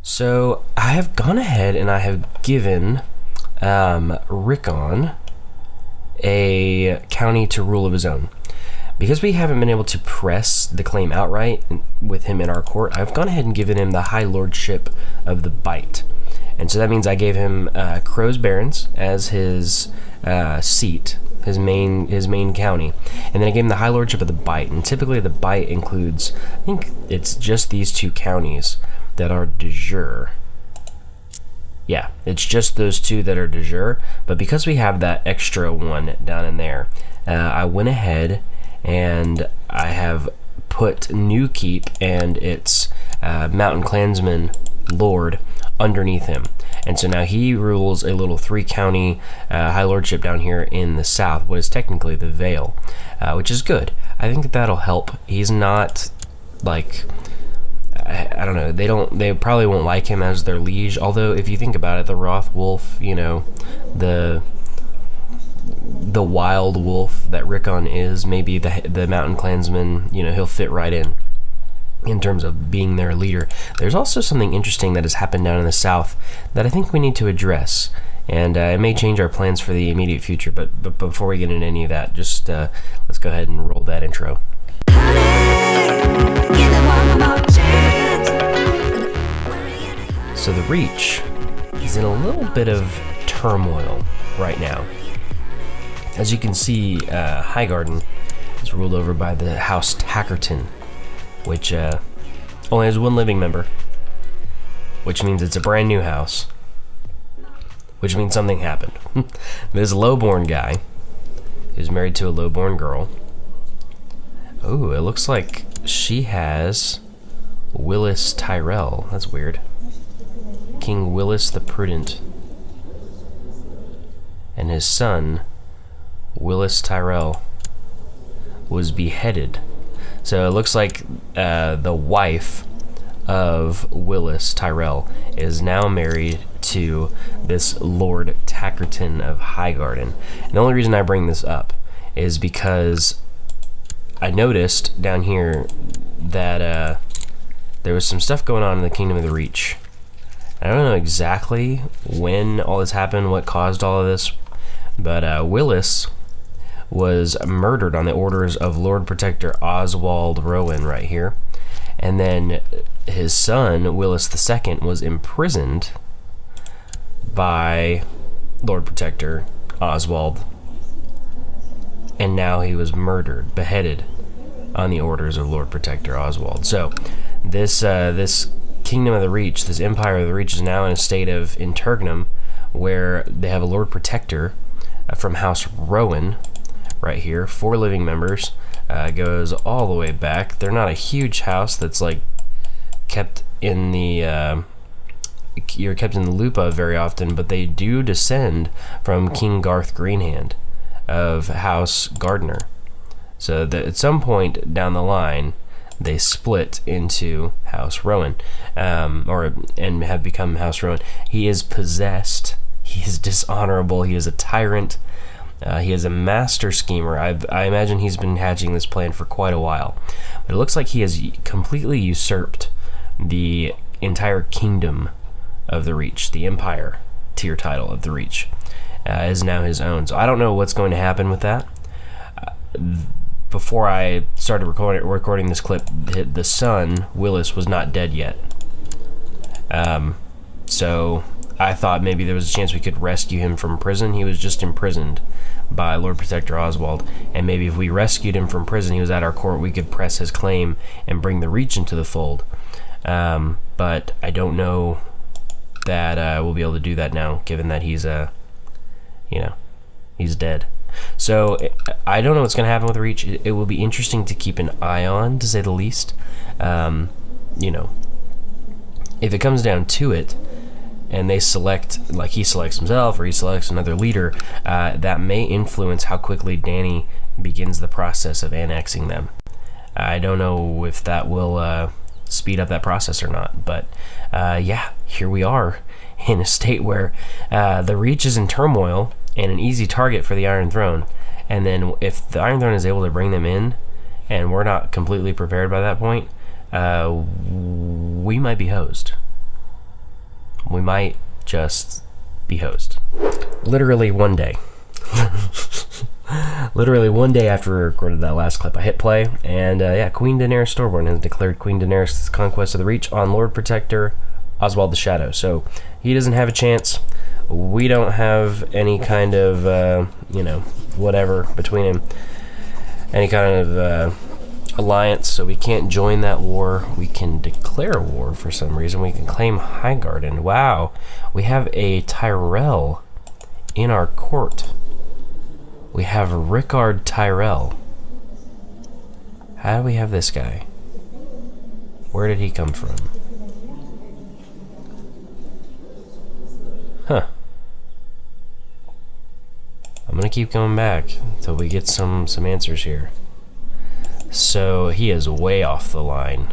So I have gone ahead and I have given Rickon a county to rule of his own. Because we haven't been able to press the claim outright with him in our court, I've gone ahead and given him the High Lordship of the Bight. And so that means I gave him Crow's Barrens as his seat, his main county. And then I gave him the High Lordship of the Bight. And typically the Bight includes, I think it's just these two counties that are de jure. Yeah, it's just those two that are de jure. But because we have that extra one down in there, I went ahead and I have put New Keep and its Mountain Clansman Lord underneath him. And so now he rules a little 3-county High Lordship down here in the south, what is technically the Vale, which is good. I think that'll help. He's not like... I don't know, they probably won't like him as their liege, although if you think about it, the Wroth Wolf, you know, the wild wolf that Rickon is, maybe the Mountain Clansman, you know, he'll fit right in terms of being their leader. There's also something interesting that has happened down in the south that I think we need to address, and it may change our plans for the immediate future, but before we get into any of that, just let's go ahead and roll that intro. So the Reach is in a little bit of turmoil right now. As you can see, Highgarden is ruled over by the House Tackerton, which only has one living member, which means it's a brand new house, which means something happened. This lowborn guy who's married to a lowborn girl. Oh, it looks like she has Willis Tyrell. That's weird. King Willis the Prudent and his son Willis Tyrell was beheaded. So it looks like the wife of Willis Tyrell is now married to this Lord Tackerton of Highgarden. And the only reason I bring this up is because I noticed down here that there was some stuff going on in the Kingdom of the Reach. I don't know exactly when all this happened, what caused all of this, but Willis was murdered on the orders of Lord Protector Oswald Rowan right here. And then his son, Willis II, was imprisoned by Lord Protector Oswald. And now he was murdered, beheaded on the orders of Lord Protector Oswald. So this Kingdom of the Reach, this Empire of the Reach, is now in a state of interregnum where they have a Lord Protector from House Rowan right here, 4 living members, goes all the way back. They're not a huge house that's like kept in the you're kept in the loop of very often, but they do descend from King Garth Greenhand of House Gardner. So that at some point down the line they split into House Rowan, and have become House Rowan. He is possessed. He is dishonorable. He is a tyrant. He is a master schemer. I imagine he's been hatching this plan for quite a while. But it looks like he has completely usurped the entire kingdom of the Reach. The Empire tier title of the Reach is now his own. So I don't know what's going to happen with that. Before I started recording this clip, the son, Willis, was not dead yet. So I thought maybe there was a chance we could rescue him from prison. He was just imprisoned by Lord Protector Oswald, and maybe if we rescued him from prison, he was at our court, we could press his claim and bring the Reach into the fold. But I don't know that we'll be able to do that now, given that he's he's dead. So I don't know what's going to happen with the Reach. It will be interesting to keep an eye on, to say the least. You know, if it comes down to it, and they select, like he selects himself or he selects another leader, that may influence how quickly Dany begins the process of annexing them. I don't know if that will speed up that process or not, but yeah, here we are in a state where the Reach is in turmoil and an easy target for the Iron Throne. And then if the Iron Throne is able to bring them in, and we're not completely prepared by that point, we might be hosed. might just be hosed. Literally one day. Literally one day after we recorded that last clip, I hit play, and yeah, Queen Daenerys Stormborn has declared Queen Daenerys' conquest of the Reach on Lord Protector Oswald the Shadow. So he doesn't have a chance. We don't have any kind of, whatever between him. Any kind of alliance, so we can't join that war. We can declare war for some reason. We can claim Highgarden. Wow, we have a Tyrell in our court. We have Rickard Tyrell. How do we have this guy? Where did he come from? Huh. I'm gonna keep going back until we get some answers here. So he is way off the line.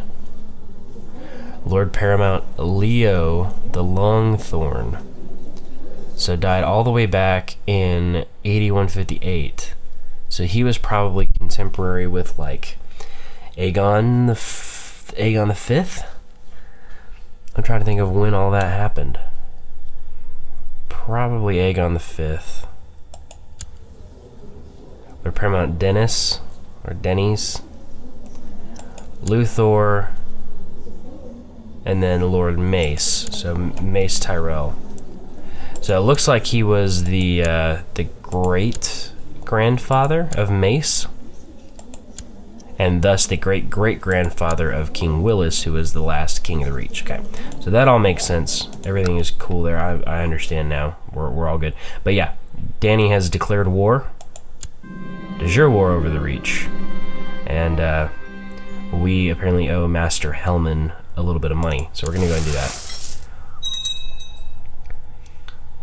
Lord Paramount Leo the Longthorn. So died all the way back in 8158. So he was probably contemporary with like Aegon the Fifth. I'm trying to think of when all that happened. Probably Aegon the Fifth. Or Paramount Dennis or Denny's, Luthor, and then Lord Mace. So Mace Tyrell. So it looks like he was the great grandfather of Mace, and thus the great great grandfather of King Willis, who was the last king of the Reach. Okay, so that all makes sense. Everything is cool there. I understand now. We're all good. But yeah, Dany has declared war. De jure war over the Reach, and we apparently owe Master Hellman a little bit of money, so we're gonna go and do that.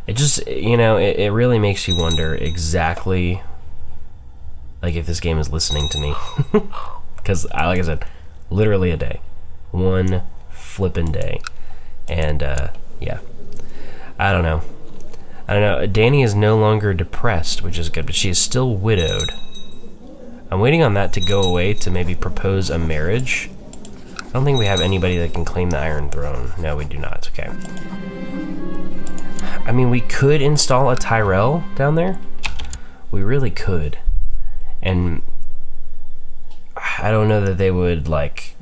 It just, it really makes you wonder exactly, like, if this game is listening to me. Because, like I said, literally a day. One flippin' day. And, yeah. I don't know. Dany is no longer depressed, which is good, but she is still widowed. I'm waiting on that to go away to maybe propose a marriage. I don't think we have anybody that can claim the Iron Throne. No, we do not. Okay. I mean, we could install a Tyrell down there. We really could. And I don't know that they would, like,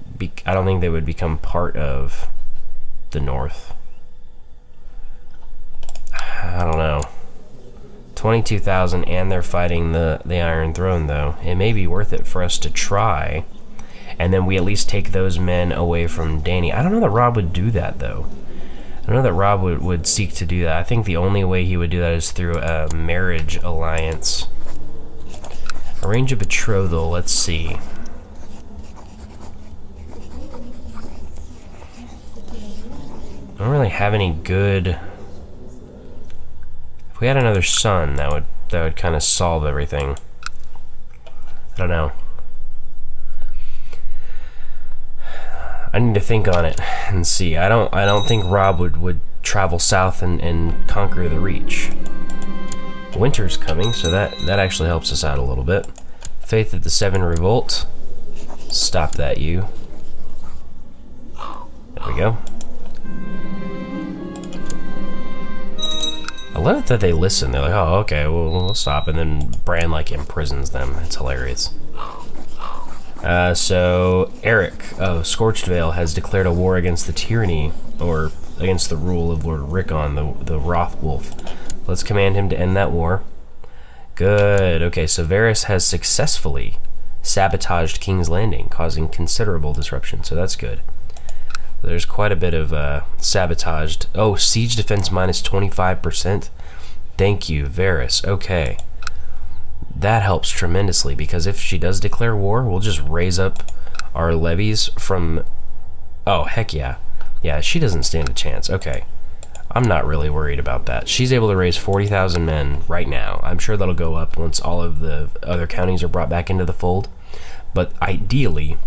I don't think they would become part of the North. I don't know. 22,000 and they're fighting the Iron Throne, though. It may be worth it for us to try. And then we at least take those men away from Dany. I don't know that Robb would do that, though. I know that Robb would seek to do that. I think the only way he would do that is through a marriage alliance. Arrange a betrothal, let's see. I don't really have any good... If we had another son, that would kind of solve everything. I don't know. I need to think on it and see. I don't think Robb would travel south and conquer the Reach. Winter's coming, so that actually helps us out a little bit. Faith at the Seven Revolt. Stop that, you. There we go. I love it that they listen. They're like, oh, okay, we'll stop. And then Bran, like, imprisons them. It's hilarious. So Eric of Scorched Vale has declared a war against the tyranny, or against the rule of Lord Rickon, the Wrothwolf. Let's command him to end that war. Good. Okay, so Varys has successfully sabotaged King's Landing, causing considerable disruption, so that's good. There's quite a bit of sabotaged. Oh, siege defense minus 25%. Thank you, Varys. Okay. That helps tremendously, because if she does declare war, we'll just raise up our levies from... Oh, heck yeah. Yeah, she doesn't stand a chance. Okay. I'm not really worried about that. She's able to raise 40,000 men right now. I'm sure that'll go up once all of the other counties are brought back into the fold. But ideally,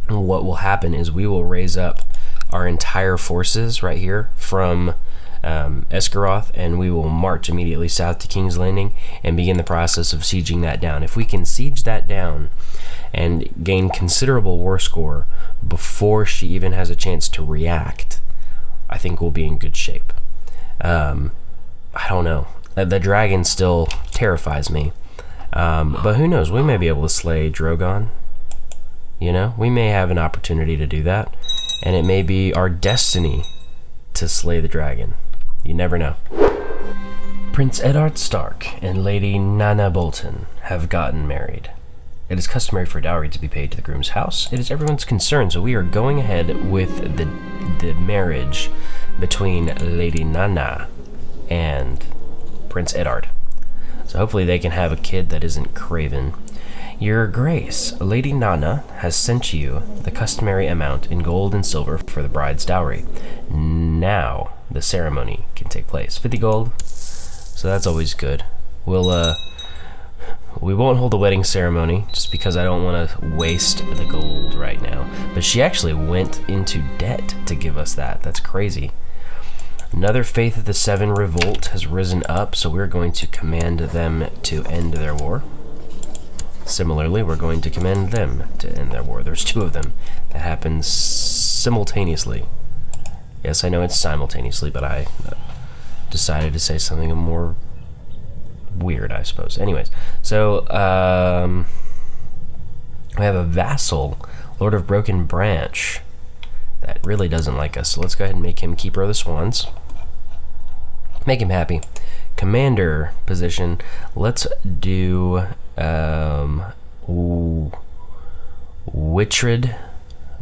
what will happen is we will raise up our entire forces right here from Esgaroth, and we will march immediately south to King's Landing and begin the process of sieging that down. If we can siege that down and gain considerable war score before she even has a chance to react, I think we'll be in good shape. I don't know. The dragon still terrifies me. But who knows? We may be able to slay Drogon. You know, we may have an opportunity to do that, and it may be our destiny to slay the dragon. You never know. Prince Eddard Stark and Lady Nanna Bolton have gotten married. It is customary for dowry to be paid to the groom's house. It is everyone's concern, so we are going ahead with the marriage between Lady Nanna and Prince Eddard. So hopefully they can have a kid that isn't craven. Your Grace, Lady Nanna has sent you the customary amount in gold and silver for the bride's dowry. Now the ceremony can take place. 50 gold, so that's always good. We won't hold the wedding ceremony just because I don't want to waste the gold right now. But she actually went into debt to give us that. That's crazy. Another Faith of the Seven revolt has risen up, so we're going to command them to end their war. Similarly, we're going to command them to end their war. There's two of them. That happens simultaneously. Yes, I know it's simultaneously, but I decided to say something more weird, I suppose. Anyways, so we have a vassal, Lord of Broken Branch, that really doesn't like us. So let's go ahead and make him Keeper of the Swans. Make him happy. Commander position. Let's do Witred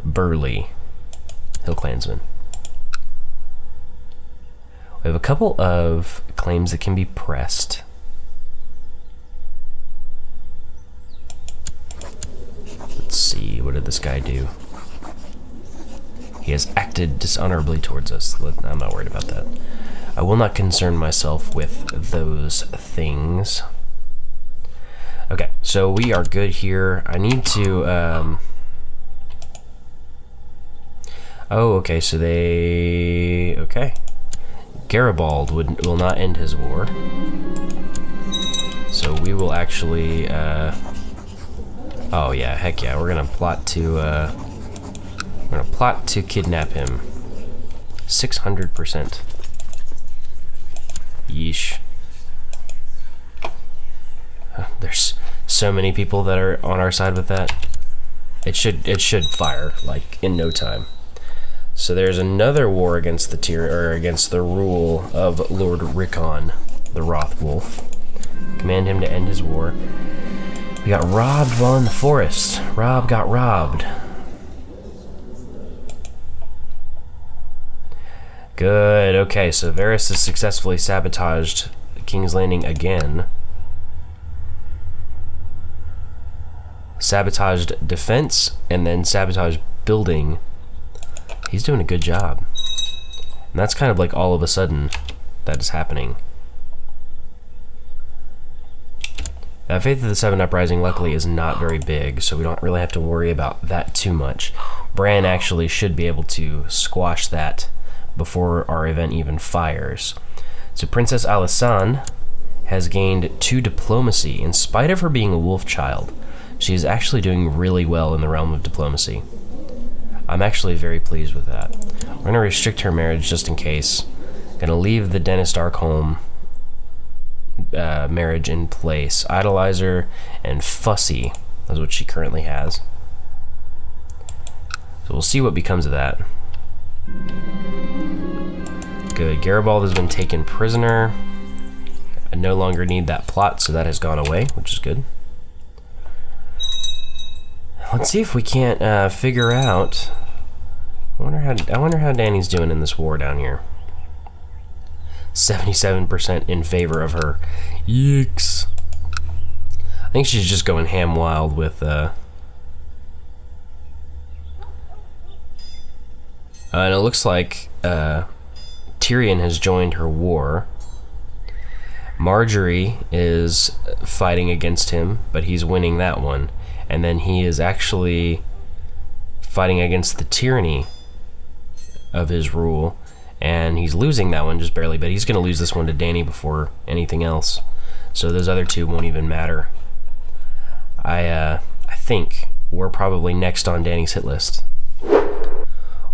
Burley, Hill Clansman. We have a couple of claims that can be pressed. Let's see, what did this guy do? He has acted dishonorably towards us. I'm not worried about that. I will not concern myself with those things. Okay, so we are good here. I need to, oh, okay, so okay. Garibald will not end his war. So we will actually, oh yeah, heck yeah, we're gonna plot to kidnap him. 600%. Yeesh. There's so many people that are on our side with that. It should fire like in no time. So there's another war against against the rule of Lord Rickon, the Wroth Wolf. Command him to end his war. We got robbed while in the forest. Robb got robbed. Good, okay, so Varys has successfully sabotaged King's Landing again. Sabotaged defense, and then sabotaged building. He's doing a good job. And that's kind of like all of a sudden that is happening. That Faith of the Seven Uprising luckily is not very big, so we don't really have to worry about that too much. Bran actually should be able to squash that before our event even fires. So Princess Alysanne has gained 2 diplomacy. In spite of her being a wolf child, she is actually doing really well in the realm of diplomacy. I'm actually very pleased with that. We're going to restrict her marriage just in case. Going to leave the Dennis Darkholm marriage in place. Idolizer and Fussy is what she currently has. So we'll see what becomes of that. Good. Garibald has been taken prisoner. I no longer need that plot, so that has gone away, which is good. Let's see if we can't figure out. I wonder how Dany's doing in this war down here. 77% in favor of her. Yikes. I think she's just going ham wild with. And it looks like Tyrion has joined her war. Marjorie is fighting against him, but he's winning that one. And then he is actually fighting against the tyranny of his rule, and he's losing that one just barely, but he's going to lose this one to Dany before anything else. So those other two won't even matter. I think we're probably next on Dany's hit list.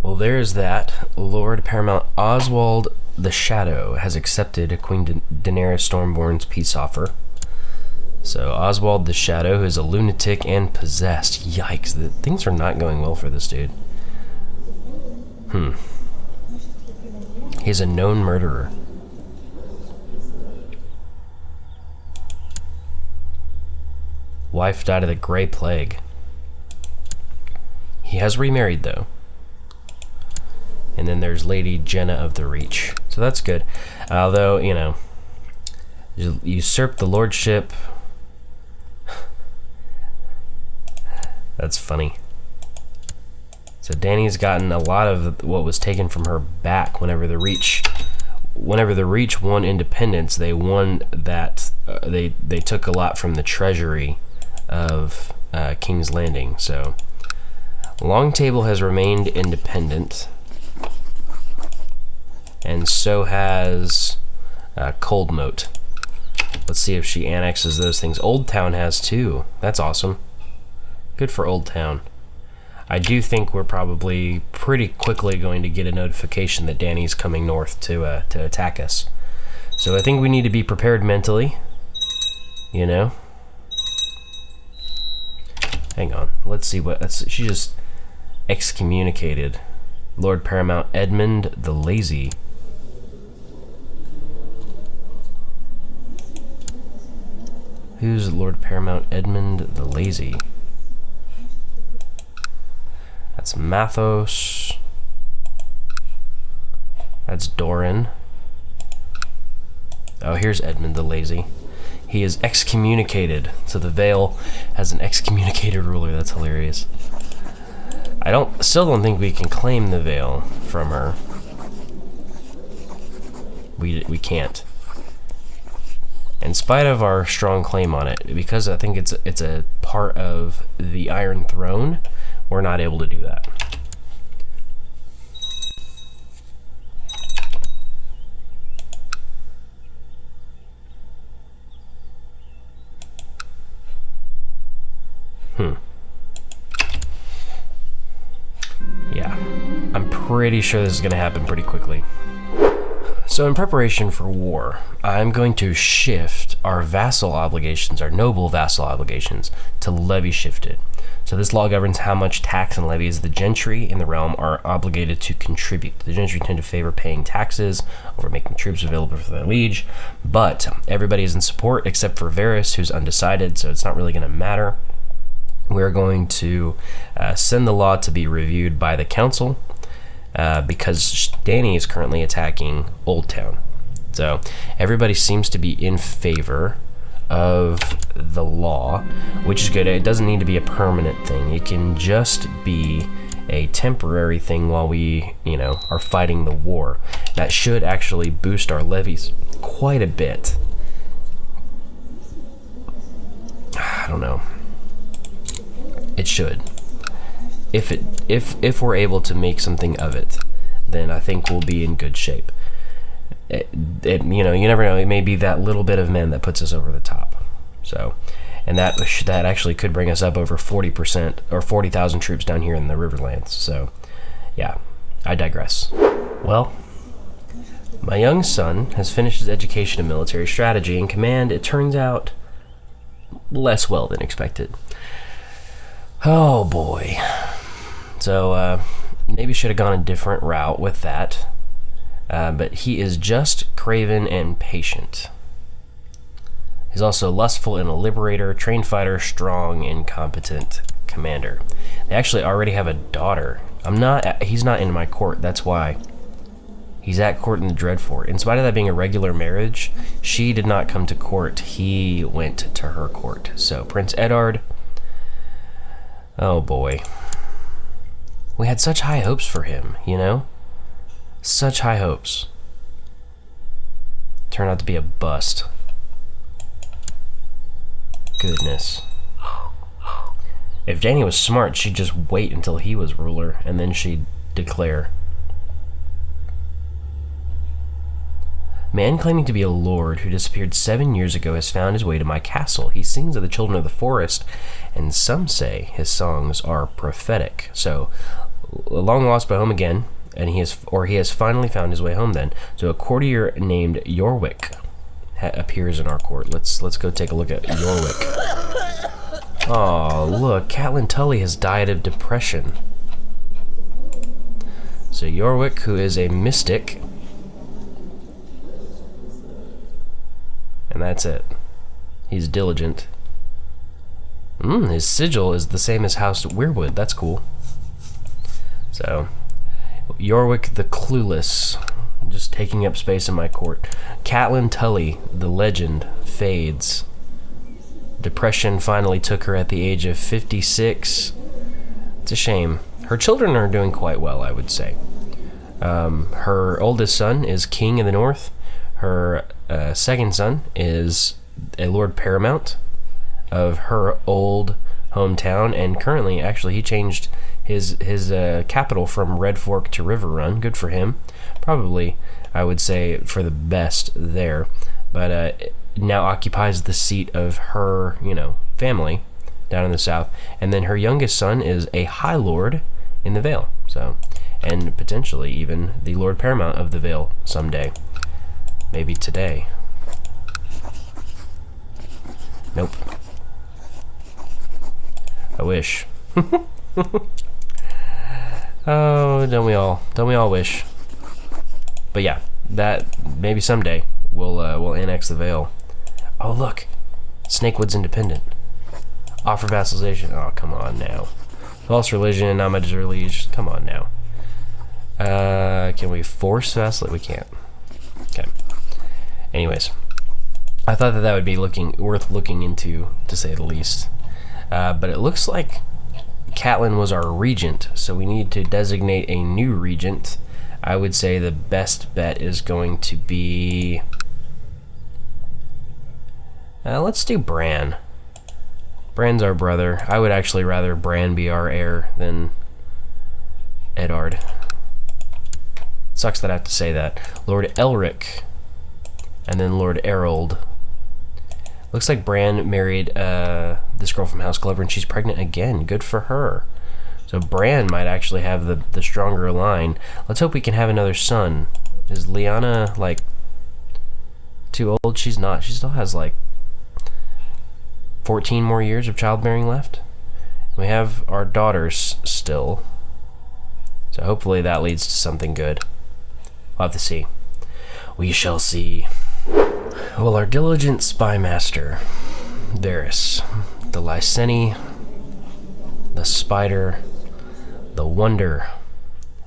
Well, there's that. Lord Paramount Oswald the Shadow has accepted Queen Daenerys Stormborn's peace offer. So Oswald the Shadow, who is a lunatic and possessed. Yikes, things are not going well for this dude. He's a known murderer. Wife died of the Grey Plague. He has remarried, though. And then there's Lady Jenna of the Reach. So that's good. Although, you know, usurp the lordship. That's funny. So Dany's gotten a lot of what was taken from her back whenever the Reach won independence. They won that. They took a lot from the treasury of King's Landing. So Long Table has remained independent. And so has Cold Moat. Let's see if she annexes those things. Old Town has too. That's awesome. Good for Old Town. I do think we're probably pretty quickly going to get a notification that Dany's coming north to attack us. So I think we need to be prepared mentally. You know? Hang on. Let's see what... she just excommunicated Lord Paramount Edmund the Lazy. Who's Lord Paramount Edmund the Lazy? That's Mathos. That's Doran. Oh, here's Edmund the Lazy. He is excommunicated. So the Vale has an excommunicated ruler. That's hilarious. I still don't think we can claim the Vale from her. We can't. In spite of our strong claim on it, because I think it's a part of the Iron Throne, we're not able to do that. Yeah, I'm pretty sure this is going to happen pretty quickly. So in preparation for war, I'm going to shift our vassal obligations, our noble vassal obligations, to levy shifted. So this law governs how much tax and levies the gentry in the realm are obligated to contribute. The gentry tend to favor paying taxes over making troops available for their liege, but everybody is in support except for Varys, who's undecided, so it's not really going to matter. We're going to send the law to be reviewed by the council, because Dany is currently attacking Old Town. So everybody seems to be in favor of the law, which is good. It doesn't need to be a permanent thing. It can just be a temporary thing while we, are fighting the war. That should actually boost our levies quite a bit. I don't know. It should. If we're able to make something of it, then I think we'll be in good shape. You never know. It may be that little bit of men that puts us over the top. So, and that actually could bring us up over 40% or 40,000 troops down here in the Riverlands. So, yeah, I digress. Well, my young son has finished his education in military strategy and command. It turns out less well than expected. Oh boy. So, maybe should have gone a different route with that. But he is just craven and patient. He's also lustful and a liberator, trained fighter, strong and competent commander. They actually already have a daughter. He's not in my court, that's why. He's at court in the Dreadfort. In spite of that being a regular marriage, she did not come to court. He went to her court. So, Prince Eddard. Oh boy. We had such high hopes for him, Such high hopes. Turned out to be a bust. Goodness. If Dany was smart, she'd just wait until he was ruler, and then she'd declare. Man claiming to be a lord who disappeared 7 years ago has found his way to my castle. He sings of the children of the forest, and some say his songs are prophetic. So, long lost but home again, and he has finally found his way home. Then, so a courtier named Yorwick appears in our court. Let's go take a look at Yorwick. Oh, look, Catelyn Tully has died of depression. So Yorwick, who is a mystic, and that's it. He's diligent. His sigil is the same as House Weirwood. That's cool. So, Yorwick the Clueless, just taking up space in my court. Catelyn Tully, the legend, fades. Depression finally took her at the age of 56. It's a shame. Her children are doing quite well, I would say. Her oldest son is king in the north. Her second son is a Lord Paramount of her old hometown, and currently, actually, he changed his capital from Red Fork to River Run. Good for him. Probably, I would say, for the best there. But now occupies the seat of her, family down in the south. And then her youngest son is a High Lord in the Vale. So, and potentially even the Lord Paramount of the Vale someday. Maybe today. Nope. I wish. Oh, don't we all wish? But yeah, that maybe someday we'll annex the Vale. Oh look, Snakewood's independent. Offer vassalization. Oh, come on now. False religion, not much liege. Come on now. Can we force vassal? We can't. Okay. Anyways, I thought that would be worth looking into, to say the least. But it looks like Catelyn was our regent, so we need to designate a new regent. I would say the best bet is going to be... let's do Bran. Bran's our brother. I would actually rather Bran be our heir than Eddard. Sucks that I have to say that. Lord Elric, and then Lord Erold. Looks like Bran married this girl from House Glover, and she's pregnant again. Good for her. So Bran might actually have the stronger line. Let's hope we can have another son. Is Lyanna, like, too old? She's not. She still has, like, 14 more years of childbearing left. We have our daughters still. So hopefully that leads to something good. We'll have to see. We shall see. Well, our diligent spy master, Varys, the Lyseni, the Spider, the Wonder,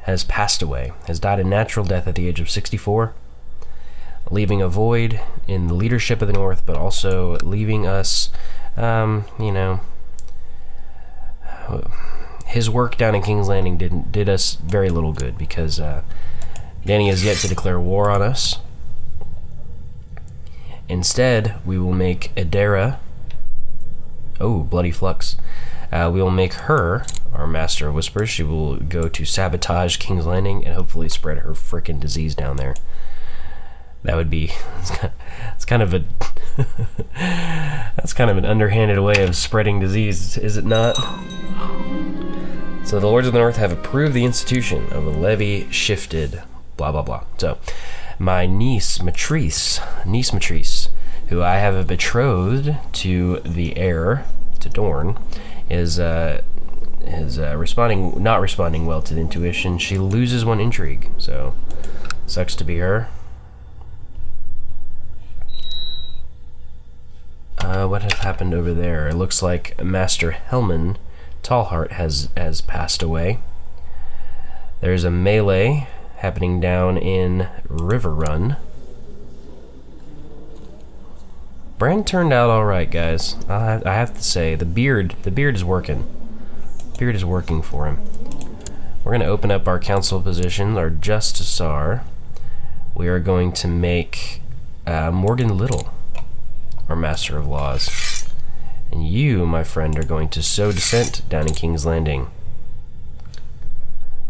has passed away, has died a natural death at the age of 64, leaving a void in the leadership of the North, but also leaving us, his work down in King's Landing did us very little good, because Dany has yet to declare war on us. Instead, we will make Adara, Bloody Flux, we will make her our Master of Whispers. She will go to sabotage King's Landing and hopefully spread her frickin' disease down there. That would be, it's kind of a, that's kind of an underhanded way of spreading disease, is it not? So the Lords of the North have approved the institution of a levy shifted, blah, blah, blah. So, my niece Matrice, who I have betrothed to the heir, to Dorne, is not responding well to the intuition. She loses one intrigue, so sucks to be her. What has happened over there? It looks like Master Helman Tallheart has passed away. There's a melee happening down in River Run. Bran turned out all right, guys. I have to say, the beard is working. The beard is working for him. We're going to open up our council positions, our Justisar. We are going to make Morgan Little our Master of Laws. And you, my friend, are going to sow dissent down in King's Landing.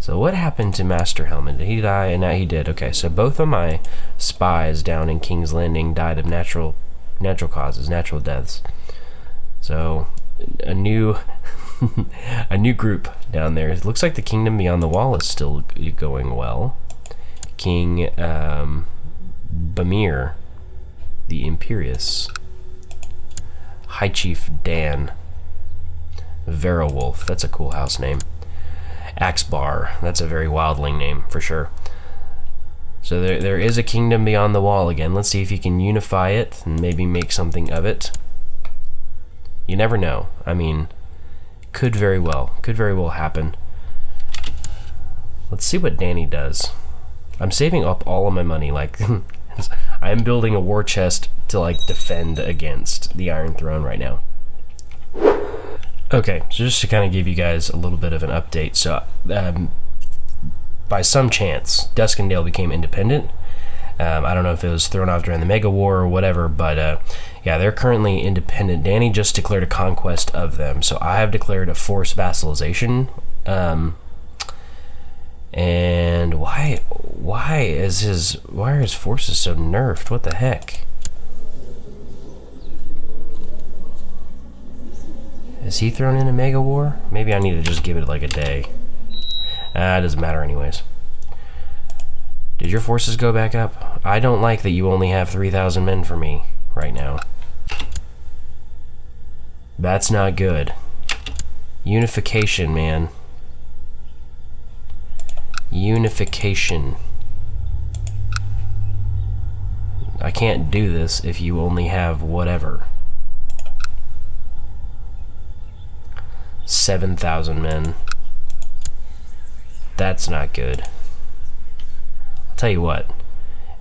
So what happened to Master Helman? Did he die? And now he did. Okay, so both of my spies down in King's Landing died of natural causes, natural deaths. So a new a new group down there. It looks like the Kingdom Beyond the Wall is still going well. King Bamir, the Imperious. High Chief Dan. Verowolf, that's a cool house name. Axbar, that's a very wildling name for sure. So there is a Kingdom Beyond the Wall again. Let's see if you can unify it and maybe make something of it. You never know. I mean, could very well happen. Let's see what Dany does. I'm saving up all of my money. Like, I'm building a war chest to like defend against the Iron Throne right now. Okay, so just to kind of give you guys a little bit of an update. So, by some chance, Duskendale became independent. I don't know if it was thrown off during the Mega War or whatever, but yeah, they're currently independent. Dany just declared a conquest of them, so I have declared a forced vassalization. And why are his forces so nerfed? What the heck? Is he thrown in a Mega War? Maybe I need to just give it like a day. It doesn't matter anyways. Did your forces go back up? I don't like that you only have 3,000 men for me right now. That's not good. Unification, man. Unification. I can't do this if you only have whatever. 7,000 men. That's not good. I'll tell you what.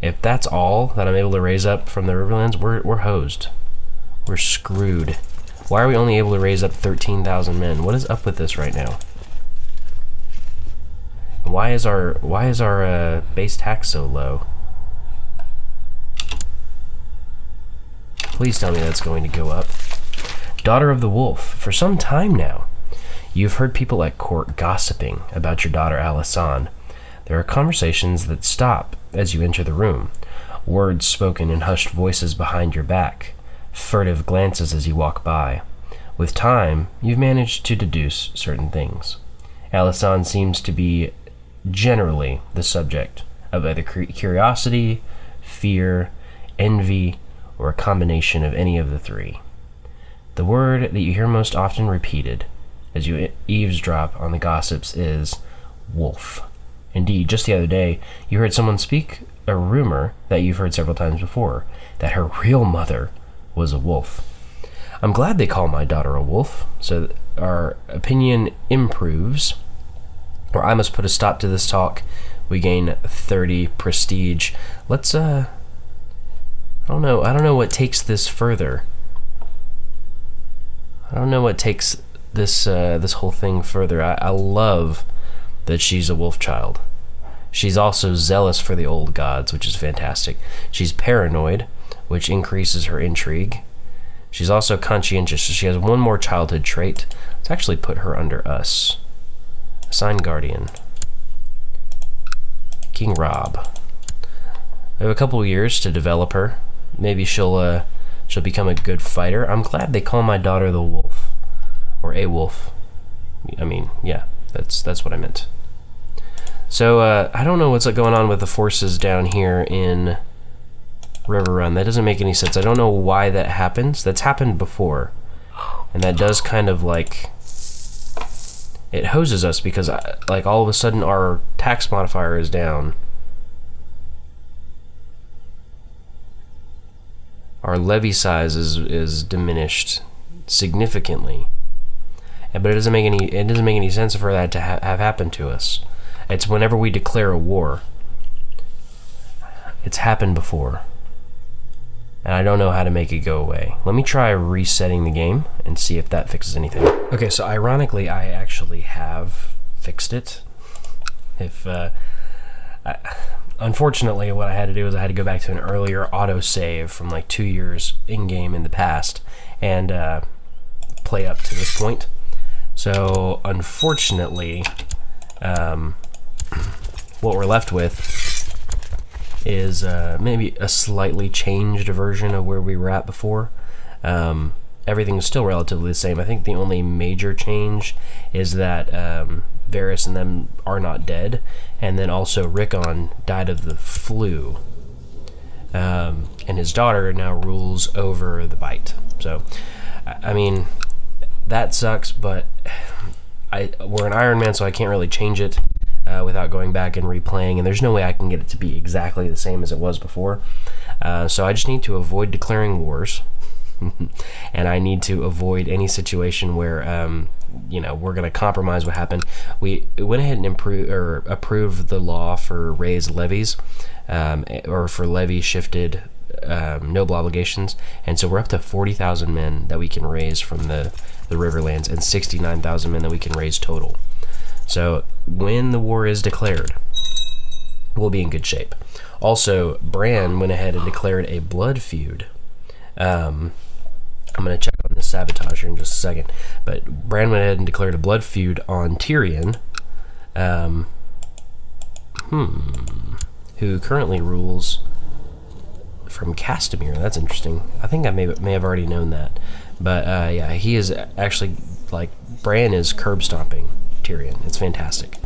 If that's all that I'm able to raise up from the Riverlands, we're hosed. We're screwed. Why are we only able to raise up 13,000 men? What is up with this right now? Why is our base tax so low? Please tell me that's going to go up. Daughter of the Wolf. For some time now, you've heard people at court gossiping about your daughter Alysanne. There are conversations that stop as you enter the room, words spoken in hushed voices behind your back, furtive glances as you walk by. With time, you've managed to deduce certain things. Alysanne seems to be generally the subject of either curiosity, fear, envy, or a combination of any of the three. The word that you hear most often repeated as you eavesdrop on the gossips is wolf. Indeed, just the other day, you heard someone speak a rumor that you've heard several times before, that her real mother was a wolf. I'm glad they call my daughter a wolf, so that our opinion improves, or I must put a stop to this talk. We gain 30 prestige. Let's, I don't know what takes this further. I don't know what takes this this whole thing further. I love that she's a wolf child. She's also zealous for the old gods, which is fantastic. She's paranoid, which increases her intrigue. She's also conscientious, so she has one more childhood trait. Let's actually put her under us. Assign guardian. King Robb. We have a couple years to develop her. Maybe she'll become a good fighter. I'm glad they call my daughter the wolf. Or a wolf. I mean, yeah, that's what I meant. So, I don't know what's going on with the forces down here in Riverrun. That doesn't make any sense. I don't know why that happens. That's happened before. And that does kind of like... It hoses us because, like, all of a sudden our tax modifier is down. Our levy size is diminished significantly. But it doesn't make any sense for that to have happened to us. It's whenever we declare a war. It's happened before. And I don't know how to make it go away. Let me try resetting the game and see if that fixes anything. Okay, so ironically, I actually have fixed it. Unfortunately, what I had to do is I had to go back to an earlier autosave from like 2 years in-game in the past and play up to this point. So, unfortunately, what we're left with is maybe a slightly changed version of where we were at before. everything's still relatively the same. I think the only major change is that Varys and them are not dead, and then also Rickon died of the flu, and his daughter now rules over the Bite. So, I mean, that sucks, but we're an Iron Man, so I can't really change it without going back and replaying, and there's no way I can get it to be exactly the same as it was before. So I just need to avoid declaring wars, and I need to avoid any situation where we're going to compromise what happened. We went ahead and approved the law for raised levies, or for levy shifted noble obligations, and so we're up to 40,000 men that we can raise from the Riverlands, and 69,000 men that we can raise total. So when the war is declared, we'll be in good shape. Also, Bran went ahead and declared a blood feud. I'm going to check on the sabotage here in just a second. But Bran went ahead and declared a blood feud on Tyrion, who currently rules from Castamere. That's interesting. I think I may have already known that. But yeah, he is actually, like, Bran is curb stomping Tyrion. It's fantastic.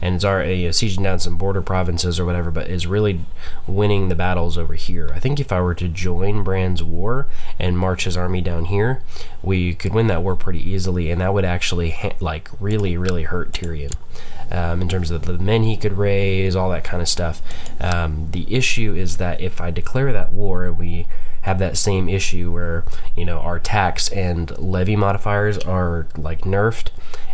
And it's already sieging down some border provinces or whatever, but is really winning the battles over here. I think if I were to join Bran's war and march his army down here, we could win that war pretty easily, and that would actually really, really hurt Tyrion in terms of the men he could raise, all that kind of stuff. The issue is that if I declare that war, we have that same issue where, our tax and levy modifiers are like nerfed,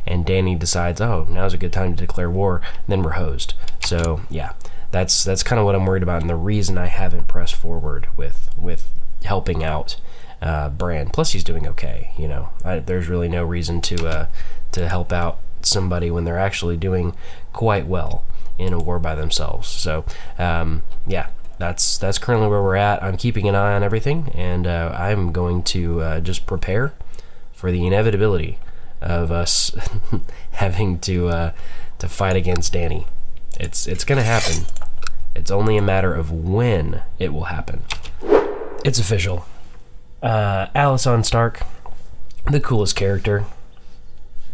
and Dany decides, oh, now's a good time to declare war, then we're hosed. So yeah, that's kind of what I'm worried about, and the reason I haven't pressed forward with helping out Bran. Plus, he's doing okay. There's really no reason to help out somebody when they're actually doing quite well in a war by themselves. So yeah, that's currently where we're at. I'm keeping an eye on everything, and I'm going to just prepare for the inevitability of us having to fight against Dany. It's gonna happen. It's only a matter of when it will happen. It's official. Alysanne Stark, the coolest character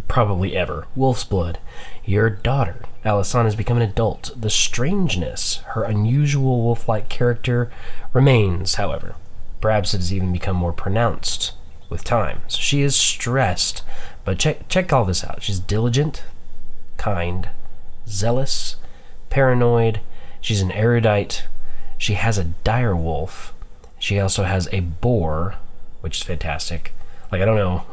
probably ever. Wolf's Blood. Your daughter, Alysanne, has become an adult. The strangeness, her unusual wolf-like character, remains, however. Perhaps it has even become more pronounced with time. So she is stressed, but check all this out. She's diligent, kind, zealous, paranoid. She's an erudite. She has a dire wolf. She also has a boar, which is fantastic. Like, I don't know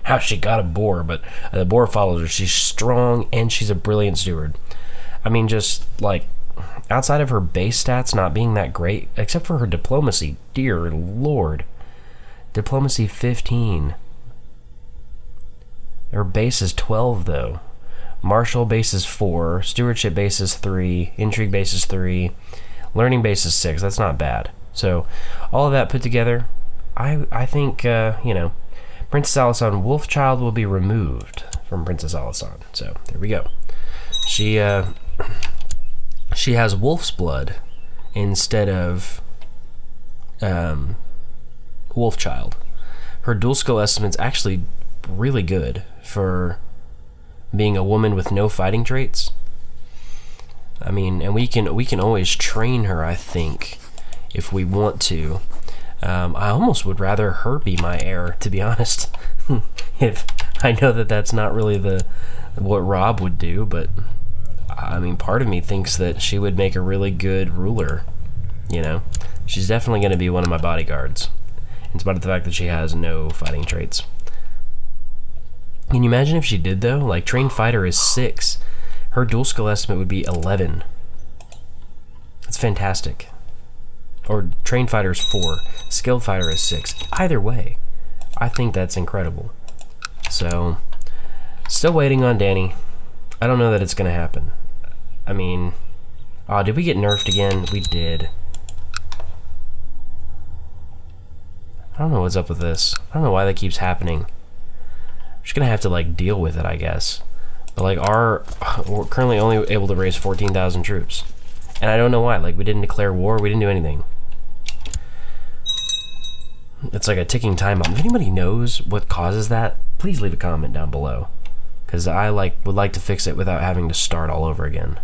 how she got a boar, but the boar follows her. She's strong, and she's a brilliant steward. I mean, just, like, outside of her base stats not being that great, except for her diplomacy, dear lord. Diplomacy 15. Her base is 12, though. Martial base is 4. Stewardship base is 3. Intrigue base is 3. Learning base is 6. That's not bad. So, all of that put together, I think, Princess Alysanne Wolfchild will be removed from Princess Alysanne. So, there we go. She has wolf's blood instead of Wolfchild. Her dual skill estimate's actually really good for being a woman with no fighting traits. I mean, and we can always train her, I think, if we want to. I almost would rather her be my heir, to be honest. If I know that that's not really what Robb would do, but I mean, part of me thinks that she would make a really good ruler. She's definitely going to be one of my bodyguards, in spite of the fact that she has no fighting traits. Can you imagine if she did, though? Like, trained fighter is 6. Her dual skill estimate would be 11. That's fantastic. Or trained fighter is 4. Skilled fighter is 6. Either way, I think that's incredible. So, still waiting on Dany. I don't know that it's going to happen. I mean, did we get nerfed again? We did. I don't know what's up with this. I don't know why that keeps happening. I'm just gonna have to deal with it, I guess. But we're currently only able to raise 14,000 troops, and I don't know why. We didn't declare war. We didn't do anything. It's like a ticking time bomb. If anybody knows what causes that, please leave a comment down below, because I would like to fix it without having to start all over again.